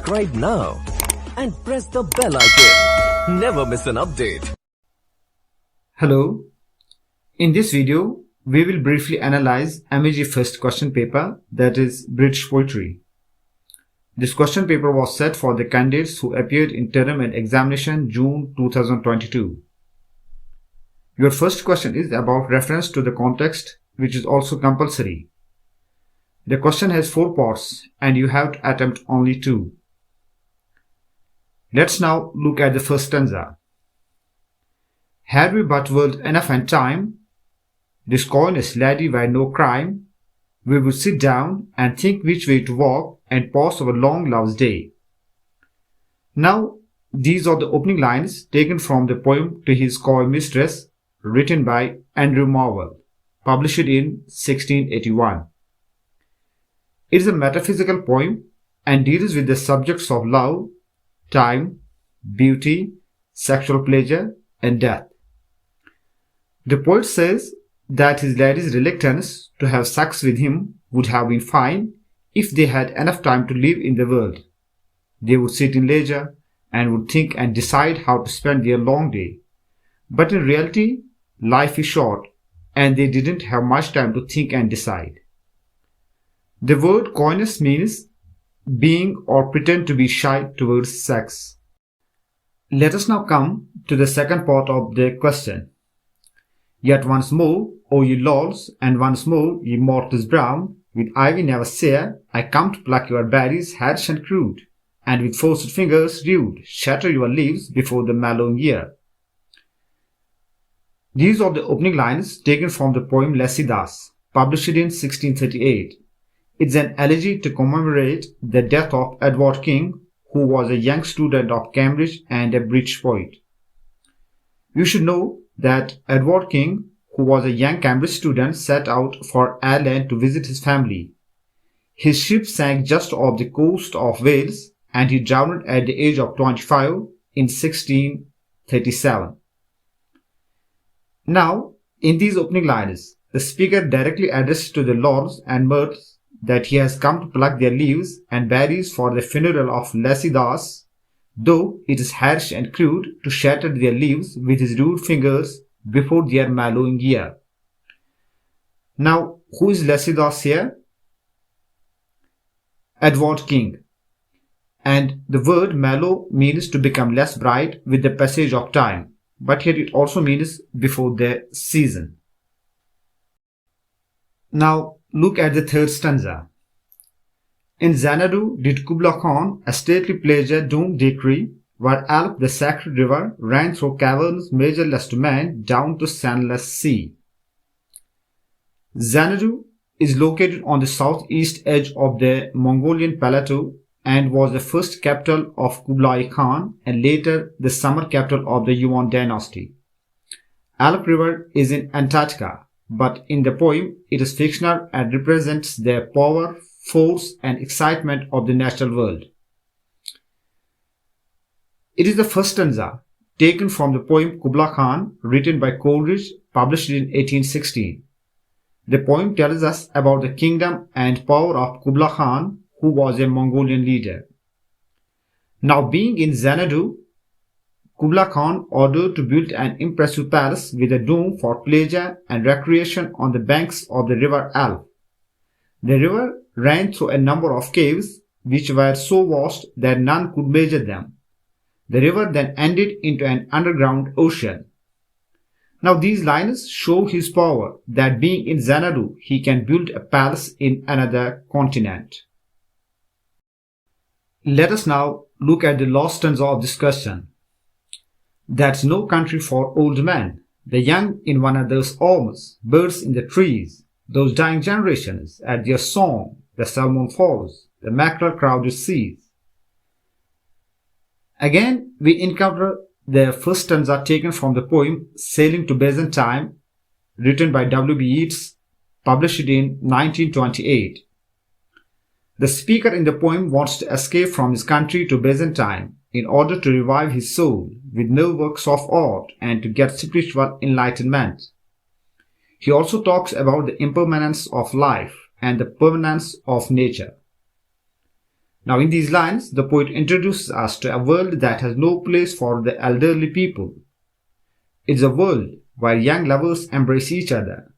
subscribe now and press the bell icon. Never miss an update. Hello. In this video, we will briefly analyze MEG first question paper, that is British poetry. This question paper was set for the candidates who appeared in term and examination June 2022. Your first question is about reference to the context, which is also compulsory. The question has 4 parts and you have to attempt only 2. Let's now look at the first stanza. Had we but world enough and time, this coyness laddie were no crime, we would sit down and think which way to walk and pass our long love's day. Now, these are the opening lines taken from the poem To His Coy Mistress, written by Andrew Marvell, published in 1681. It is a metaphysical poem and deals with the subjects of love, time, beauty, sexual pleasure, and death. The poet says that his lady's reluctance to have sex with him would have been fine if they had enough time to live in the world. They would sit in leisure and would think and decide how to spend their long day. But in reality, life is short and they didn't have much time to think and decide. The word coyness means being or pretend to be shy towards sex. Let us now come to the second part of the question. Yet once more, O ye lords, and once more, ye mortals brown, with ivy never sere, I come to pluck your berries harsh and crude, and with forced fingers rude, shatter your leaves before the mellowing year. These are the opening lines taken from the poem Lasidas, published in 1638. It's an elegy to commemorate the death of Edward King, who was a young student of Cambridge and a British poet. You should know that Edward King, who was a young Cambridge student, set out for Ireland to visit his family. His ship sank just off the coast of Wales and he drowned at the age of 25 in 1637. Now, in these opening lines, the speaker directly addressed to the lords and mirths that he has come to pluck their leaves and berries for the funeral of Lasidas, though it is harsh and crude to shatter their leaves with his rude fingers before their mellowing year. Now, who is Lasidas here? Edward King. And the word mellow means to become less bright with the passage of time, but here it also means before the season. Now, look at the third stanza. In Xanadu did Kubla Khan a stately pleasure doom decree, where Alp the sacred river ran through caverns measureless to man down to sandless sea. Xanadu is located on the southeast edge of the Mongolian plateau and was the first capital of Kublai Khan and later the summer capital of the Yuan dynasty. Alp River is in Antarctica, but in the poem it is fictional and represents the power, force and excitement of the natural world. It is the first stanza taken from the poem Kubla Khan, written by Coleridge, published in 1816. The poem tells us about the kingdom and power of Kubla Khan, who was a Mongolian leader. Now, being in Xanadu, Kubla Khan ordered to build an impressive palace with a dome for pleasure and recreation on the banks of the river Alp. The river ran through a number of caves, which were so vast that none could measure them. The river then ended into an underground ocean. Now these lines show his power, that being in Xanadu, he can build a palace in another continent. Let us now look at the last stanza of this question. That's no country for old men, the young in one another's arms, birds in the trees, those dying generations, at their song, the salmon falls, the mackerel crowded seas. Again, we encounter the first stanza taken from the poem Sailing to Byzantine, written by W.B. Yeats, published in 1928. The speaker in the poem wants to escape from his country to Byzantine in order to revive his soul with new works of art and to get spiritual enlightenment. He also talks about the impermanence of life and the permanence of nature. Now, in these lines, the poet introduces us to a world that has no place for the elderly people. It's a world where young lovers embrace each other.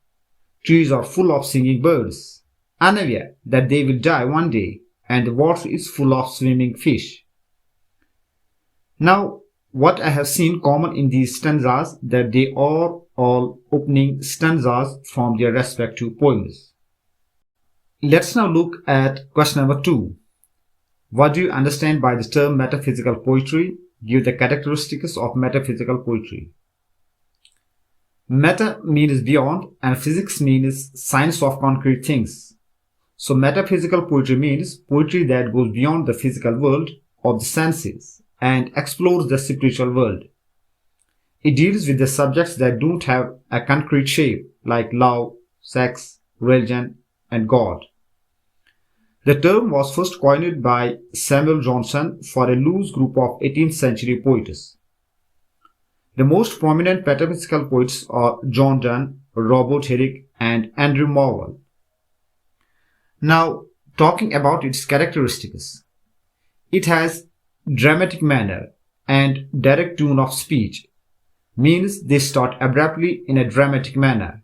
Trees are full of singing birds, unaware that they will die one day, and the water is full of swimming fish. Now, what I have seen common in these stanzas that they are all opening stanzas from their respective poems. Let's now look at question number 2. What do you understand by the term metaphysical poetry? Give the characteristics of metaphysical poetry. Meta means beyond and physics means science of concrete things. So metaphysical poetry means poetry that goes beyond the physical world of the senses and explores the spiritual world. It deals with the subjects that don't have a concrete shape like love, sex, religion, and God. The term was first coined by Samuel Johnson for a loose group of 18th century poets. The most prominent metaphysical poets are John Donne, Robert Herrick, and Andrew Marvell. Now, talking about its characteristics. It has dramatic manner and direct tone of speech, means they start abruptly in a dramatic manner.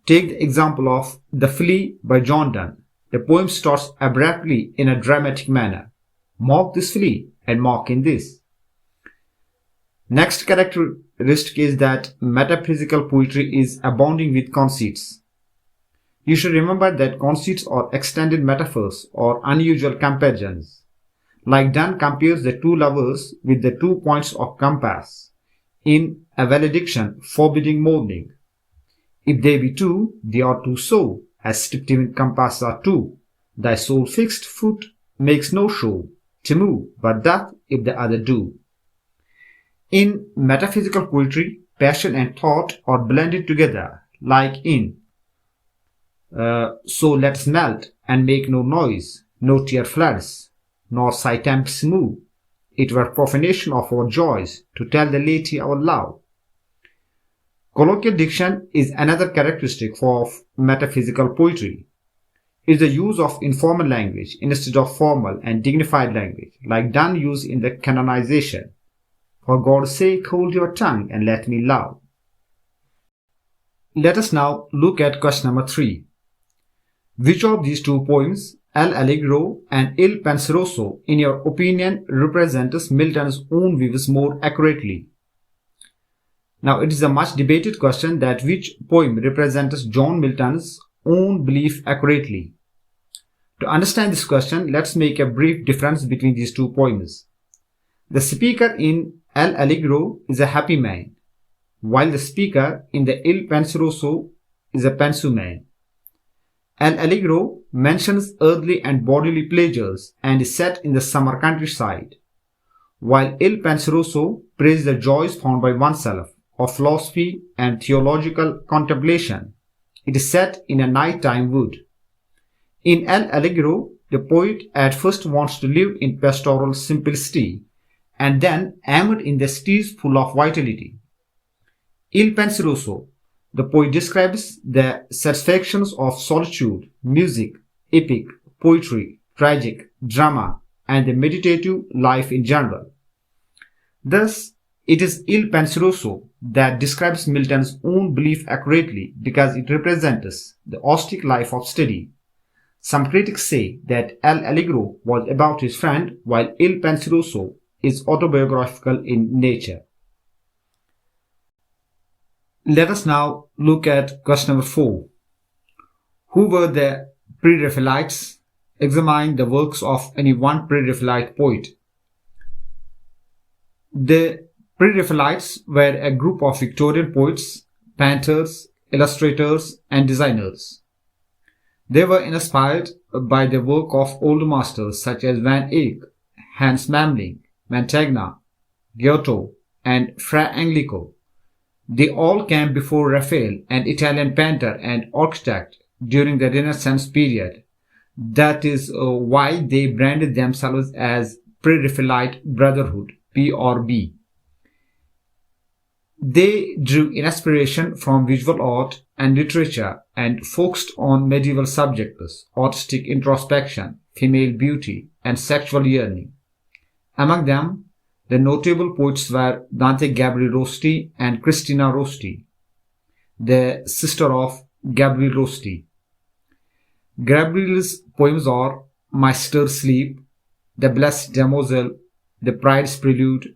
Take the example of The Flea by John Donne. The poem starts abruptly in a dramatic manner. Mark this flea and mark in this. Next characteristic is that metaphysical poetry is abounding with conceits. You should remember that conceits are extended metaphors or unusual comparisons. Like Donne compares the two lovers with the 2 points of compass in a valediction forbidding mourning. If they be two, they are two so, as strict in compass are two. Thy sole fixed foot makes no show to move, but doth if the other do. In metaphysical poetry, passion and thought are blended together, like in So let's melt and make no noise, no tear floods, nor sigh tempests move. It were profanation of our joys to tell the lady our love. Colloquial diction is another characteristic of metaphysical poetry. It is the use of informal language instead of formal and dignified language, like Donne used in the canonization. For God's sake, hold your tongue and let me love. Let us now look at question number 3. Which of these two poems, El Allegro and Il Penseroso, in your opinion, represents Milton's own views more accurately? Now, it is a much debated question that which poem represents John Milton's own belief accurately. To understand this question, let's make a brief difference between these two poems. The speaker in El Allegro is a happy man, while the speaker in the Il Penseroso is a pensive man. El Allegro mentions earthly and bodily pleasures and is set in the summer countryside, while Il Penseroso praises the joys found by oneself, of philosophy and theological contemplation. It is set in a nighttime wood. In El Allegro, the poet at first wants to live in pastoral simplicity, and then amid in the cities full of vitality. Il Penseroso, the poet describes the satisfactions of solitude, music, epic, poetry, tragic, drama, and the meditative life in general. Thus, it is Il Penseroso that describes Milton's own belief accurately because it represents the austere life of study. Some critics say that El Allegro was about his friend, while Il Penseroso is autobiographical in nature. Let us now look at question number 4. Who were the Pre-Raphaelites? Examine the works of any one Pre-Raphaelite poet. The Pre-Raphaelites were a group of Victorian poets, painters, illustrators, and designers. They were inspired by the work of old masters such as Van Eyck, Hans Memling, Mantegna, Giotto, and Fra Angelico. They all came before Raphael, an Italian painter and architect during the Renaissance period. That is why they branded themselves as Pre-Raphaelite Brotherhood, PRB. They drew inspiration from visual art and literature and focused on medieval subjects, artistic introspection, female beauty, and sexual yearning. Among them, the notable poets were Dante Gabriel Rossetti and Christina Rossetti, the sister of Gabriel Rossetti. Gabriel's poems are My Stir Sleep, The Blessed Damozel, The Bride's Prelude,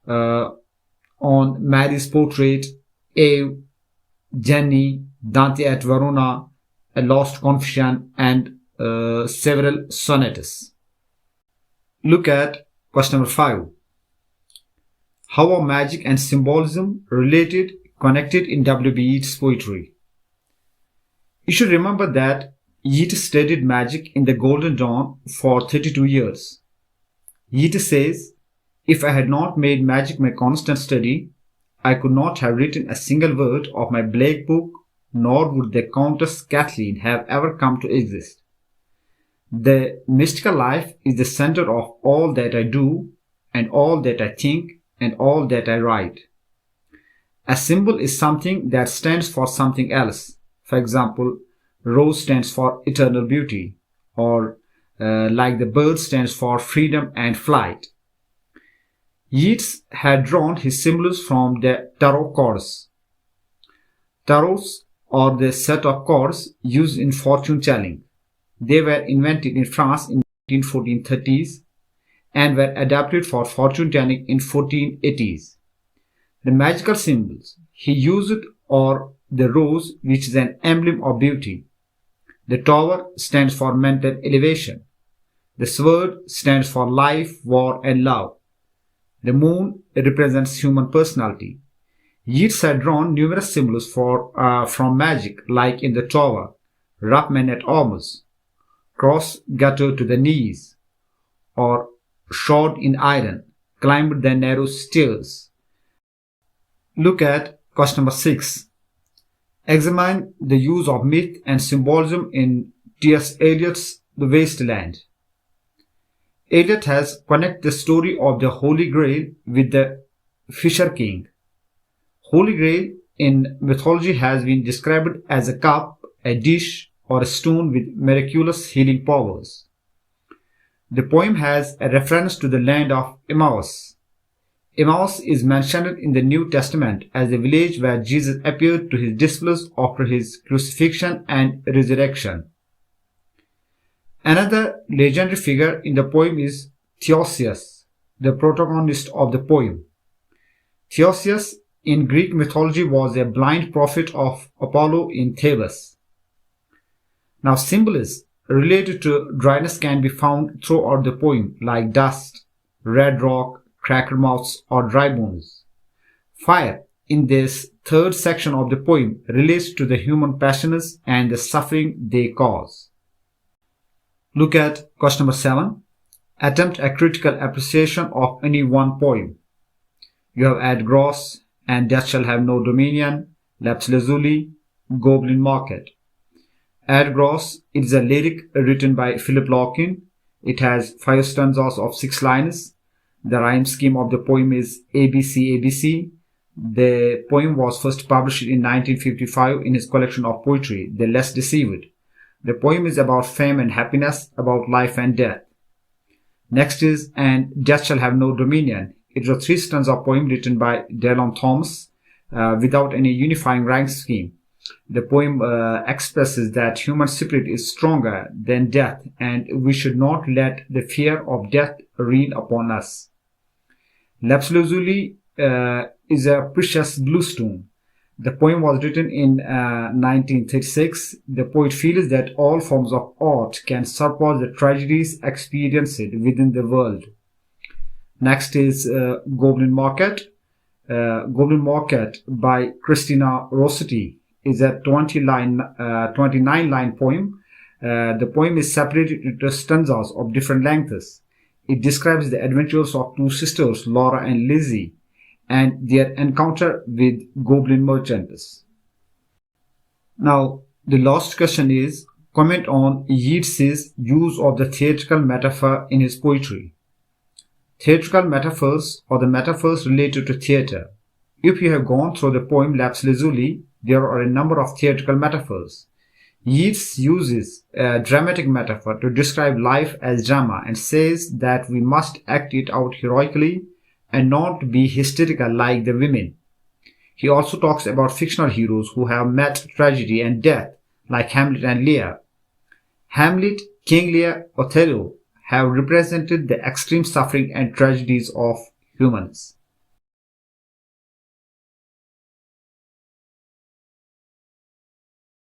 On Mary's Portrait, Eve, Jenny, Dante at Verona, A Lost Confession, and several sonatas. Look at question number 5. How are magic and symbolism related, connected in W.B. Yeats' poetry? You should remember that Yeats studied magic in the Golden Dawn for 32 years. Yeats says, "If I had not made magic my constant study, I could not have written a single word of my Blake book, nor would the Countess Kathleen have ever come to exist. The mystical life is the center of all that I do, and all that I think, and all that I write. A symbol is something that stands for something else. For example, rose stands for eternal beauty, or like the bird stands for freedom and flight." Yeats had drawn his symbols from the tarot cards. Tarots are the set of cards used in fortune telling. They were invented in France in the 1430s and were adapted for fortune telling in 1480s. The magical symbols he used are the rose, which is an emblem of beauty. The tower stands for mental elevation. The sword stands for life, war, and love. The moon represents human personality. Yeats had drawn numerous symbols from magic, like in the tower, rough men at arms, cross gutter to the knees, or shod in iron, climbed the narrow stairs. Look at question number 6. Examine the use of myth and symbolism in T.S. Eliot's The Waste Land. Eliot has connected the story of the Holy Grail with the Fisher King. Holy Grail in mythology has been described as a cup, a dish, or a stone with miraculous healing powers. The poem has a reference to the land of Emmaus. Emmaus is mentioned in the New Testament as the village where Jesus appeared to his disciples after his crucifixion and resurrection. Another legendary figure in the poem is Theseus, the protagonist of the poem. Theseus in Greek mythology was a blind prophet of Apollo in Thebes. Now, symbols related to dryness can be found throughout the poem, like dust, red rock, cracker mouths, or dry bones. Fire, in this third section of the poem, relates to the human passions and the suffering they cause. Look at question number 7. Attempt a critical appreciation of any one poem. You have Ad Gross, And Death Shall Have No Dominion, Lapis Lazuli, Goblin Market. Ad Gross is a lyric written by Philip Larkin. It has 5 stanzas of 6 lines. The rhyme scheme of the poem is ABC ABC. The poem was first published in 1955 in his collection of poetry, The Less Deceived. The poem is about fame and happiness, about life and death. Next is And Death Shall Have No Dominion. It is a 3 stanza poem written by Dylan Thomas without any unifying rhyme scheme. The poem expresses that human spirit is stronger than death and we should not let the fear of death reign upon us. Lapis Lazuli is a precious bluestone. The poem was written in 1936. The poet feels that all forms of art can surpass the tragedies experienced within the world. Next is Goblin Market. Goblin Market by Christina Rossetti is a 29-line poem. The poem is separated into stanzas of different lengths. It describes the adventures of 2 sisters, Laura and Lizzie, and their encounter with goblin merchants. Now, the last question is, comment on Yeats's use of the theatrical metaphor in his poetry. Theatrical metaphors are the metaphors related to theatre. If you have gone through the poem Lapis Lazuli, there are a number of theatrical metaphors. Yeats uses a dramatic metaphor to describe life as drama and says that we must act it out heroically and not be hysterical like the women. He also talks about fictional heroes who have met tragedy and death, like Hamlet and Lear. Hamlet, King Lear, Othello have represented the extreme suffering and tragedies of humans.